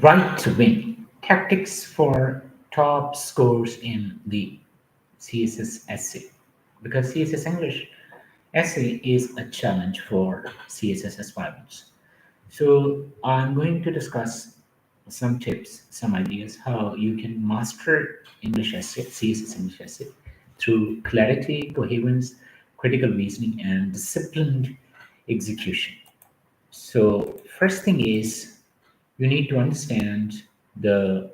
Right to win. Tactics for top scores in the CSS essay. Because CSS English essay is a challenge for CSS aspirants. So I'm going to discuss some tips, some ideas how you can master English essay, CSS English essay through clarity, coherence, critical reasoning, and disciplined execution. So first thing is you need to understand the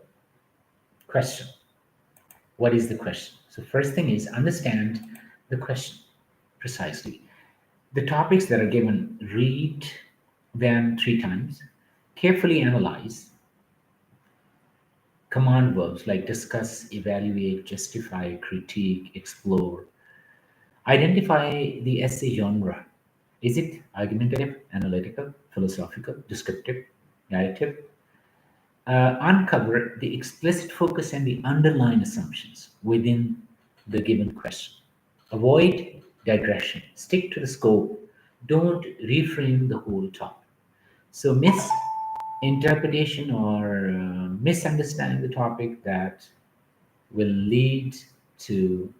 question. What is the question? So first thing is understand the question precisely. The topics that are given, read them 3 times, carefully analyze command verbs like discuss, evaluate, justify, critique, explore. Identify the essay genre. Is it argumentative, analytical, philosophical, descriptive, narrative? Uncover the explicit focus and the underlying assumptions within the given question. Avoid digression. Stick to the scope. Don't reframe the whole topic. So, misinterpretation or misunderstanding the topic that will lead to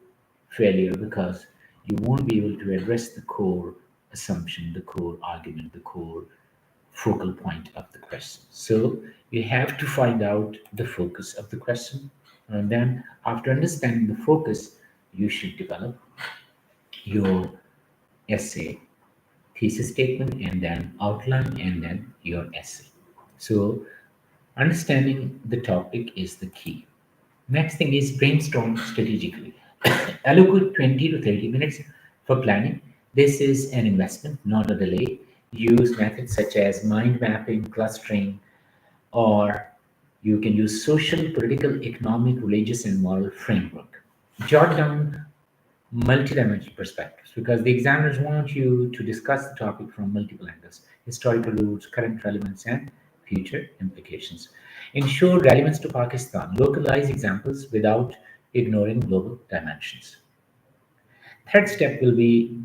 failure because you won't be able to address the core assumption, the core argument, the core focal point of the question. So you have to find out the focus of the question. And then, after understanding the focus, you should develop your essay, thesis statement, and then outline, and then your essay. So, understanding the topic is the key. Next thing is brainstorm strategically. Allocate 20 to 30 minutes for planning. This is an investment, not a delay. Use methods such as mind mapping, clustering, or you can use social, political, economic, religious, and moral framework. Jot down multidimensional perspectives because the examiners want you to discuss the topic from multiple angles: historical roots, current relevance, and future implications. Ensure relevance to Pakistan. Localize examples without ignoring global dimensions. Third step will be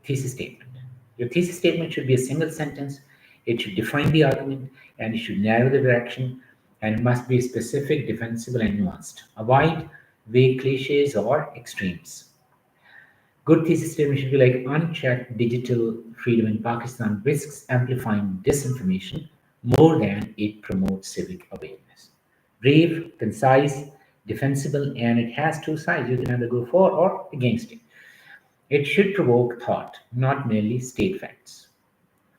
thesis statement. Your thesis statement should be a single sentence. It should define the argument and it should narrow the direction, and it must be specific, defensible, and nuanced. Avoid vague cliches or extremes. Good thesis statement should be like unchecked digital freedom in Pakistan risks amplifying disinformation more than it promotes civic awareness. Brief, concise, defensible, and it has two sides. You can either go for or against it. It should provoke thought, not merely state facts.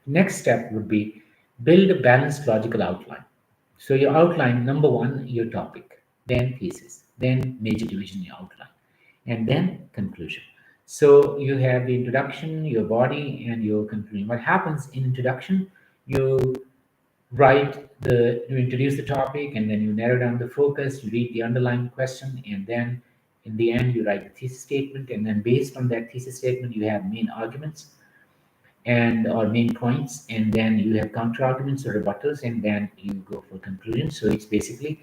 Next step would be build a balanced logical outline. So you outline number one, your topic, then thesis, then major division you outline, and then conclusion. So you have the introduction, your body, and your conclusion. What happens in introduction? You you introduce the topic, and then you narrow down the focus, you read the underlying question, and then in the end you write the thesis statement, and then based on that thesis statement you have main arguments and or main points, and then you have counter arguments or rebuttals, and then you go for conclusion. So it's basically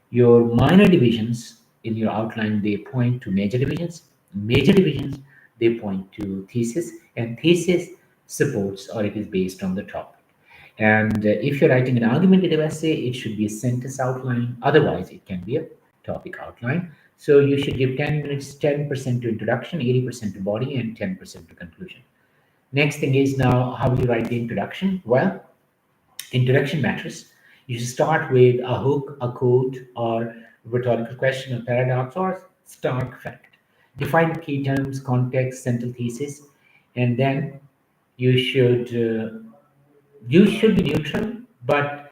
your minor divisions in your outline, they point to major divisions. Major divisions, they point to thesis, and thesis supports or it is based on the topic. And if you're writing an argumentative essay, it should be a sentence outline. Otherwise, it can be a topic outline. So you should give 10 minutes, 10% to introduction, 80% to body, and 10% to conclusion. Next thing is now how you write the introduction. Well, introduction matters. You should start with a hook, a quote, or rhetorical question, or paradox, or stark fact. Define key terms, context, central thesis, and then you should be neutral, but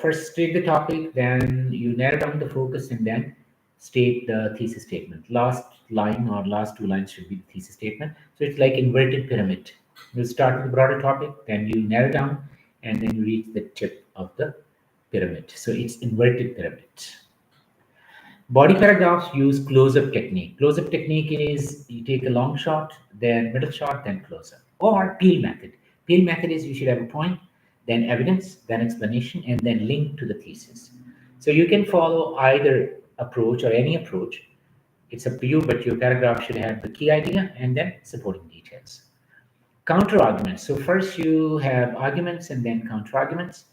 first state the topic, then you narrow down the focus, and then state the thesis statement. Last line or last 2 lines should be the thesis statement. So it's like inverted pyramid. You start with the broader topic, then you narrow down, and then you reach the tip of the pyramid. So it's inverted pyramid. Body paragraphs use close-up technique. Close-up technique is you take a long shot, then middle shot, then close-up. Or peel method. Peel method is you should have a point, then evidence, then explanation, and then link to the thesis. So you can follow either approach or any approach. It's up to you, but your paragraph should have the key idea and then supporting details. Counter arguments. So first you have arguments and then counter arguments.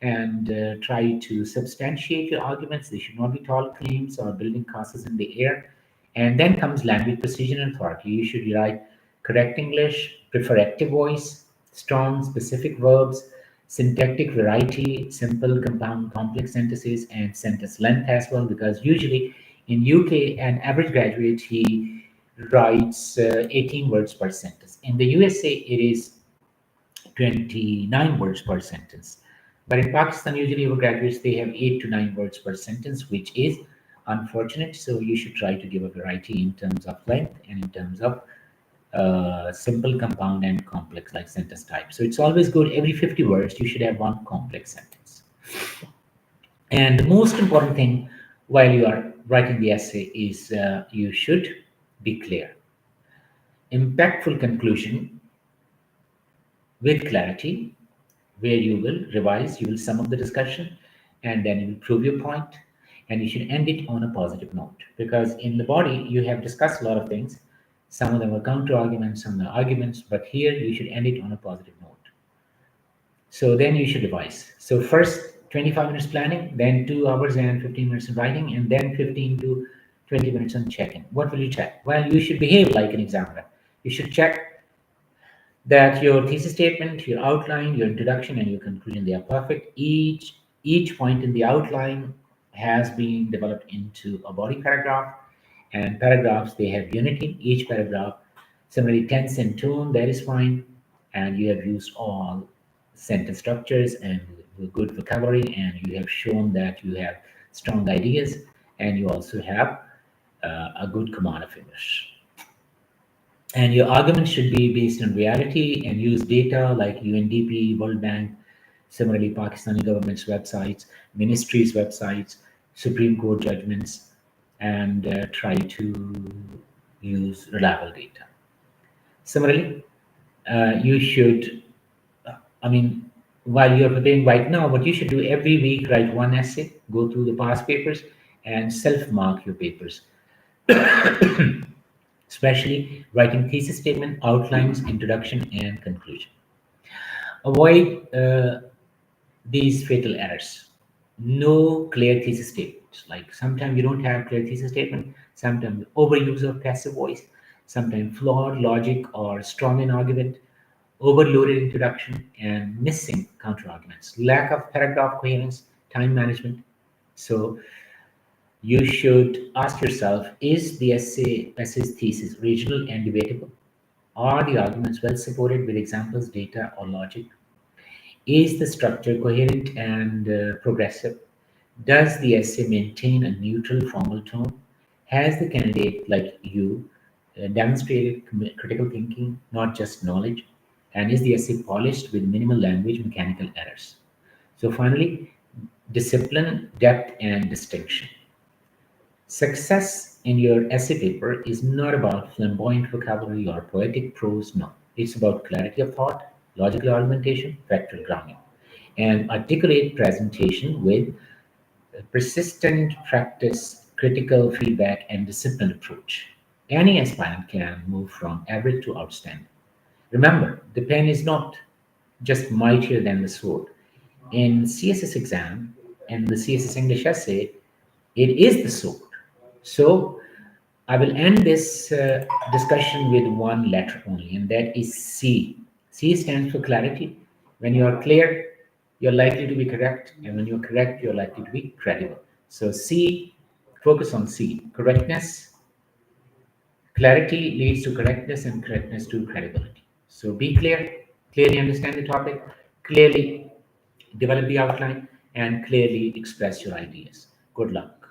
and try to substantiate your arguments. They should not be tall claims or building castles in the air. And then comes language precision and authority. You should write correct English, prefer active voice, strong specific verbs, syntactic variety, simple, compound, complex sentences, and sentence length as well. Because usually in UK, an average graduate he writes 18 words per sentence. In the USA, it is 29 words per sentence. But in Pakistan, usually our graduates they have 8 to 9 words per sentence, which is unfortunate. So you should try to give a variety in terms of length and in terms of simple, compound, and complex like sentence type. So it's always good. Every 50 words, you should have one complex sentence. And the most important thing while you are writing the essay is you should be clear. Impactful conclusion with clarity, where you will revise, you will sum up the discussion, and then you will prove your point, and you should end it on a positive note. Because in the body, you have discussed a lot of things. Some of them are counter arguments, some are arguments, but here you should end it on a positive note. So then you should revise. So first 25 minutes planning, then 2 hours and 15 minutes in writing, and then 15 to 20 minutes on checking. What will you check? Well, you should behave like an examiner. You should check that your thesis statement, your outline, your introduction, and your conclusion, they are perfect. Each point in the outline has been developed into a body paragraph, and paragraphs they have unity. Each paragraph, similarly tense and tone, that is fine, and you have used all sentence structures and good vocabulary, and you have shown that you have strong ideas, and you also have a good command of English. And your argument should be based on reality and use data like UNDP, World Bank, similarly Pakistani government's websites, ministries' websites, Supreme Court judgments, and try to use reliable data. Similarly, you should, I mean, while you're preparing right now, what you should do every week, write one essay, go through the past papers, and self-mark your papers, especially writing thesis statement, outlines, introduction, and conclusion. Avoid these fatal errors. No clear thesis statements. Like sometimes you don't have clear thesis statement, sometimes overuse of passive voice, sometimes flawed logic or strong in argument, overloaded introduction, and missing counter arguments, lack of paragraph coherence, time management. So you should ask yourself, is the essay's thesis original and debatable? Are the arguments well supported with examples, data, or logic? Is the structure coherent and progressive? Does the essay maintain a neutral formal tone? Has the candidate, like you, demonstrated critical thinking, not just knowledge? And is the essay polished with minimal language mechanical errors? So, finally, discipline, depth, and distinction. Success in your essay paper is not about flamboyant vocabulary or poetic prose, no. It's about clarity of thought, logical argumentation, factual grounding, and articulate presentation with persistent practice, critical feedback, and disciplined approach. Any aspirant can move from average to outstanding. Remember, the pen is not just mightier than the sword. In CSS exam and the CSS English essay, it is the sword. So I will end this discussion with one letter only, and that is C. C stands for clarity. When you are clear, you're likely to be correct, and when you're correct, you're likely to be credible. So C, focus on C. Correctness, clarity leads to correctness, and correctness to credibility. So be clear, clearly understand the topic, clearly develop the outline, and clearly express your ideas. Good luck.